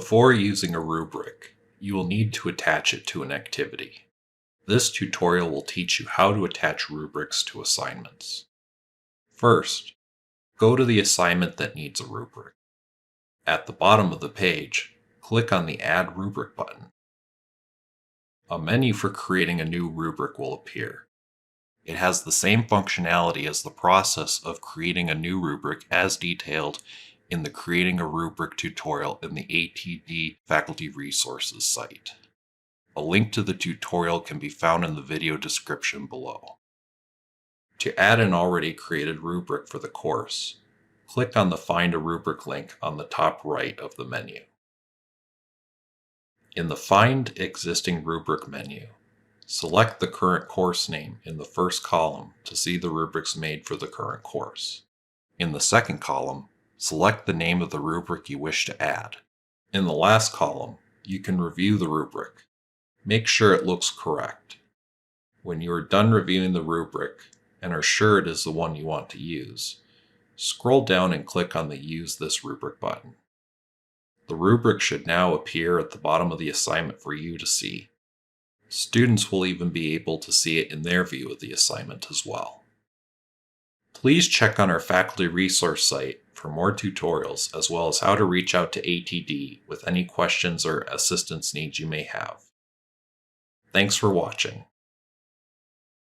Before using a rubric, you will need to attach it to an activity. This tutorial will teach you how to attach rubrics to assignments. First, go to the assignment that needs a rubric. At the bottom of the page, click on the Add Rubric button. A menu for creating a new rubric will appear. It has the same functionality as the process of creating a new rubric as detailed in the Creating a Rubric tutorial in the ATD Faculty Resources site. A link to the tutorial can be found in the video description below. To add an already created rubric for the course, click on the Find a Rubric link on the top right of the menu. In the Find Existing Rubric menu, select the current course name in the first column to see the rubrics made for the current course. In the second column, select the name of the rubric you wish to add. In the last column, you can review the rubric. Make sure it looks correct. When you are done reviewing the rubric and are sure it is the one you want to use, scroll down and click on the Use this rubric button. The rubric should now appear at the bottom of the assignment for you to see. Students will even be able to see it in their view of the assignment as well. Please check on our faculty resource site for more tutorials as well as how to reach out to ATD with any questions or assistance needs you may have. Thanks for watching.